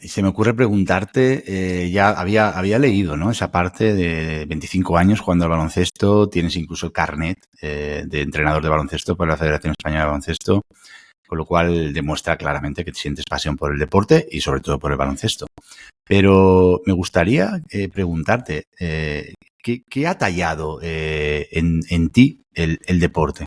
se me ocurre preguntarte, ya había leído, ¿no? Esa parte de 25 años jugando al baloncesto, tienes incluso el carnet de entrenador de baloncesto por la Federación Española de Baloncesto, con lo cual demuestra claramente que sientes pasión por el deporte y sobre todo por el baloncesto. Pero me gustaría preguntarte, ¿qué ha tallado en ti el deporte?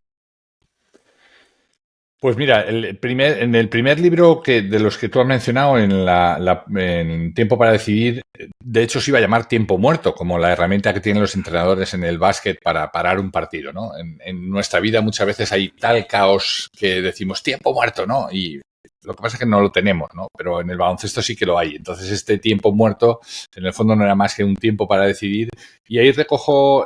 Pues mira, en el primer libro de los que tú has mencionado, en Tiempo para Decidir, de hecho se iba a llamar Tiempo Muerto, como la herramienta que tienen los entrenadores en el básquet para parar un partido, ¿no? En nuestra vida muchas veces hay tal caos que decimos tiempo muerto, ¿no? Y lo que pasa es que no lo tenemos, ¿no? Pero en el baloncesto sí que lo hay. Entonces este tiempo muerto, en el fondo no era más que un tiempo para decidir. Y ahí recojo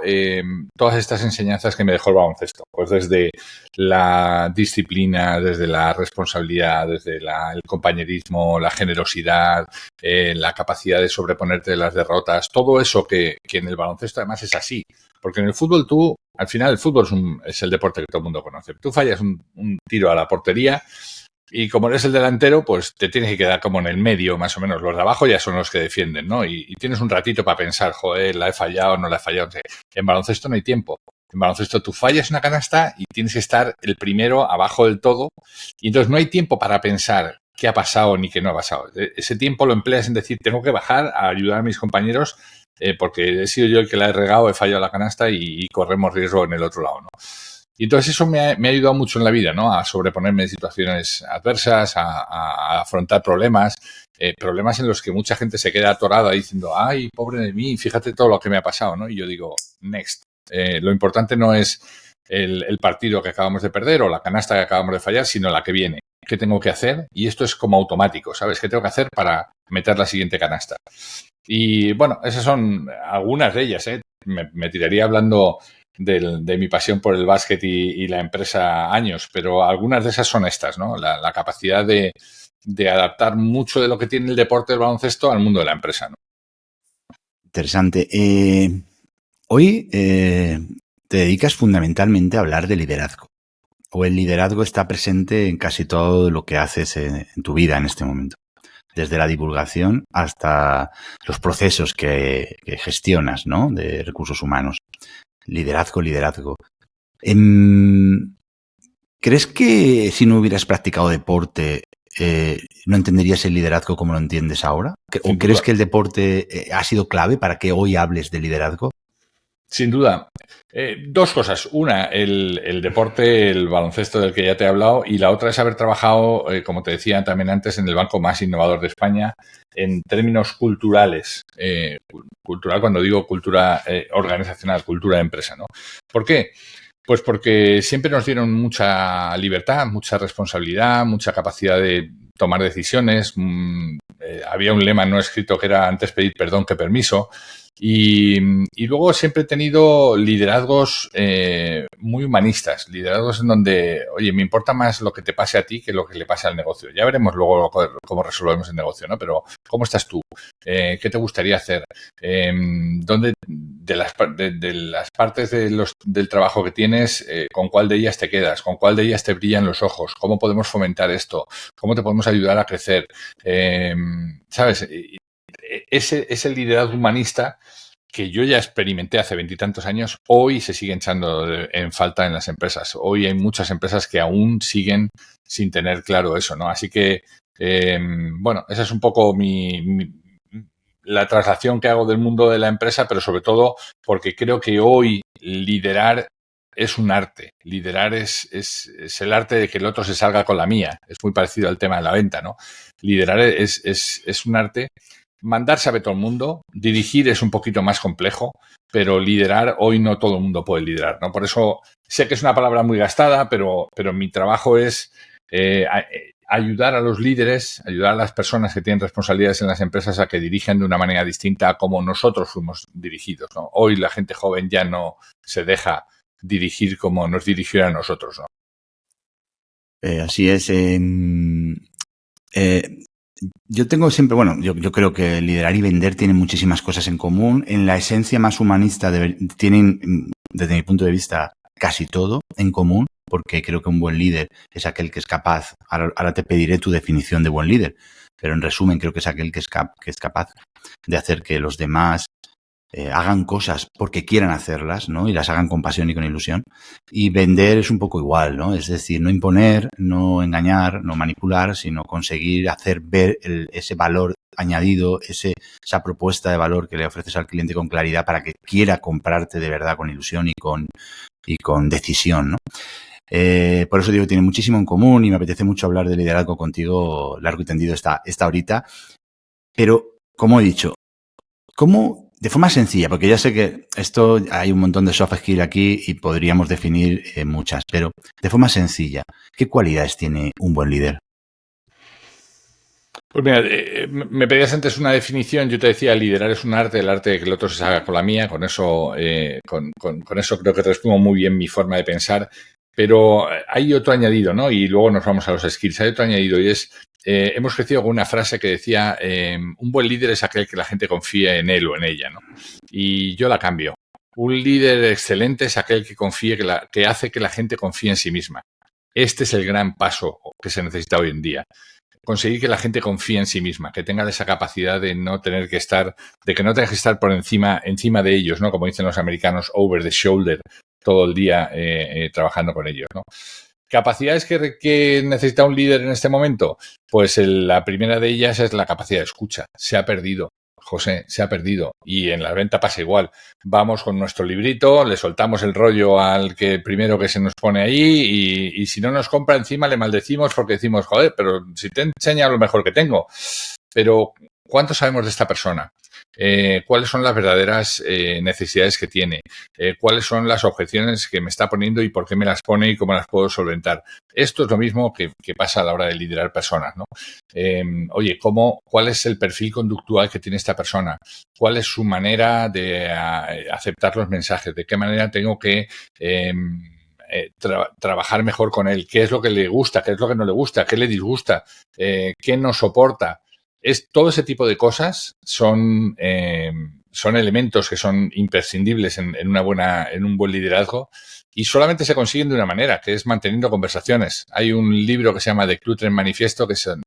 todas estas enseñanzas que me dejó el baloncesto. Pues desde la disciplina, desde la responsabilidad, desde el compañerismo, la generosidad, la capacidad de sobreponerte de las derrotas, todo eso que en el baloncesto además es así. Porque en el fútbol al final el fútbol es el deporte que todo el mundo conoce. Tú fallas un tiro a la portería y como eres el delantero, pues te tienes que quedar como en el medio, más o menos. Los de abajo ya son los que defienden, ¿no? Y tienes un ratito para pensar, joder, la he fallado, no la he fallado. En baloncesto no hay tiempo. En baloncesto tú fallas una canasta y tienes que estar el primero abajo del todo. Y entonces no hay tiempo para pensar qué ha pasado ni qué no ha pasado. Ese tiempo lo empleas en decir, tengo que bajar a ayudar a mis compañeros porque he sido yo el que la he regado, he fallado la canasta y corremos riesgo en el otro lado, ¿no? Y entonces eso me ha ayudado mucho en la vida, ¿no? A sobreponerme en situaciones adversas, a afrontar problemas, problemas en los que mucha gente se queda atorada diciendo, ay, pobre de mí, fíjate todo lo que me ha pasado, ¿no? Y yo digo, next. Lo importante no es el partido que acabamos de perder o la canasta que acabamos de fallar, sino la que viene. ¿Qué tengo que hacer? Y esto es como automático, ¿sabes? ¿Qué tengo que hacer para meter la siguiente canasta? Y bueno, esas son algunas de ellas, ¿eh? Me tiraría hablando de mi pasión por el básquet y la empresa años, pero algunas de esas son estas, ¿no? La capacidad de adaptar mucho de lo que tiene el deporte del baloncesto al mundo de la empresa, ¿no? Interesante. Hoy te dedicas fundamentalmente a hablar de liderazgo, o el liderazgo está presente en casi todo lo que haces en tu vida en este momento, desde la divulgación hasta los procesos que gestionas, ¿no? De recursos humanos. Liderazgo. ¿Crees que si no hubieras practicado deporte no entenderías el liderazgo como lo entiendes ahora? ¿O crees que el deporte ha sido clave para que hoy hables de liderazgo? Sin duda. Dos cosas. Una, el deporte, el baloncesto del que ya te he hablado, y la otra es haber trabajado, como te decía también antes, en el banco más innovador de España en términos culturales. Cultural, cuando digo cultura organizacional, cultura de empresa, ¿no? ¿Por qué? Pues porque siempre nos dieron mucha libertad, mucha responsabilidad, mucha capacidad de tomar decisiones. Había un lema no escrito que era antes pedir perdón que permiso. Y luego siempre he tenido liderazgos muy humanistas, liderazgos en donde, oye, me importa más lo que te pase a ti que lo que le pase al negocio. Ya veremos luego cómo resolvemos el negocio, ¿no? Pero, ¿cómo estás tú? ¿Qué te gustaría hacer? ¿Dónde de las partes del trabajo que tienes, con cuál de ellas te quedas? ¿Con cuál de ellas te brillan los ojos? ¿Cómo podemos fomentar esto? ¿Cómo te podemos ayudar a crecer? ¿Sabes? Ese liderazgo humanista que yo ya experimenté hace 20 y tantos años, hoy se sigue echando en falta en las empresas. Hoy hay muchas empresas que aún siguen sin tener claro eso, ¿no? Así que, bueno, esa es un poco la traslación que hago del mundo de la empresa, pero sobre todo porque creo que hoy liderar es un arte. Liderar es el arte de que el otro se salga con la mía. Es muy parecido al tema de la venta, ¿no? Liderar es un arte. Mandar sabe todo el mundo, dirigir es un poquito más complejo, pero liderar hoy no todo el mundo puede liderar, ¿no? Por eso sé que es una palabra muy gastada, pero mi trabajo es ayudar a los líderes, ayudar a las personas que tienen responsabilidades en las empresas a que dirijan de una manera distinta a como nosotros fuimos dirigidos, ¿no? Hoy la gente joven ya no se deja dirigir como nos dirigieron a nosotros, ¿no? Así es. Yo tengo siempre, bueno, yo creo que liderar y vender tienen muchísimas cosas en común. En la esencia más humanista tienen, desde mi punto de vista, casi todo en común, porque creo que un buen líder es aquel que es capaz, ahora te pediré tu definición de buen líder, pero en resumen creo que es aquel que es capaz de hacer que los demás hagan cosas porque quieran hacerlas, ¿no? Y las hagan con pasión y con ilusión. Y vender es un poco igual, ¿no? Es decir, no imponer, no engañar, no manipular, sino conseguir hacer ver ese valor añadido, esa propuesta de valor que le ofreces al cliente con claridad para que quiera comprarte de verdad con ilusión y con decisión, ¿no? Por eso digo, tiene muchísimo en común y me apetece mucho hablar de liderazgo contigo largo y tendido esta horita. Pero, como he dicho, ¿cómo, de forma sencilla, porque ya sé que esto hay un montón de soft skills aquí y podríamos definir muchas, pero de forma sencilla, ¿qué cualidades tiene un buen líder? Pues mira, me pedías antes una definición, yo te decía, liderar es un arte, el arte de que el otro se haga con la mía, con eso con eso creo que resumo muy bien mi forma de pensar, pero hay otro añadido, ¿no? Y luego nos vamos a los skills, hay otro añadido y es, hemos crecido con una frase que decía, un buen líder es aquel que la gente confíe en él o en ella, ¿no? Y yo la cambio. Un líder excelente es aquel que confíe, que hace que la gente confíe en sí misma. Este es el gran paso que se necesita hoy en día. Conseguir que la gente confíe en sí misma, que tenga esa capacidad de no tener que estar, de que no tenga que estar por encima de ellos, ¿no? Como dicen los americanos, over the shoulder, todo el día trabajando con ellos, ¿no? ¿Capacidades que necesita un líder en este momento? Pues la primera de ellas es la capacidad de escucha. Se ha perdido. José, se ha perdido. Y en la venta pasa igual. Vamos con nuestro librito, le soltamos el rollo al que primero que se nos pone ahí y si no nos compra encima le maldecimos porque decimos, joder, pero si te enseña lo mejor que tengo. Pero, ¿cuánto sabemos de esta persona? ¿Cuáles son las verdaderas necesidades que tiene? ¿Cuáles son las objeciones que me está poniendo y por qué me las pone y cómo las puedo solventar? Esto es lo mismo que pasa a la hora de liderar personas, ¿no? Oye, ¿cuál es el perfil conductual que tiene esta persona? ¿Cuál es su manera de aceptar los mensajes? ¿De qué manera tengo que trabajar mejor con él? ¿Qué es lo que le gusta? ¿Qué es lo que no le gusta? ¿Qué le disgusta? ¿Qué no soporta? Todo ese tipo de cosas son elementos que son imprescindibles en un buen liderazgo y solamente se consiguen de una manera, que es manteniendo conversaciones. Hay un libro que se llama The Clutter Manifesto, que son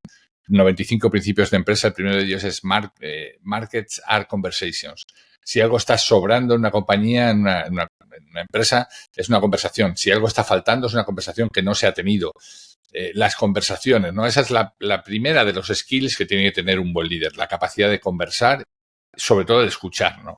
95 principios de empresa. El primero de ellos es Markets are Conversations. Si algo está sobrando en una compañía, en una empresa, es una conversación. Si algo está faltando, es una conversación que no se ha tenido. Las conversaciones, ¿no? Esa es la primera de los skills que tiene que tener un buen líder, la capacidad de conversar, sobre todo de escuchar, ¿no?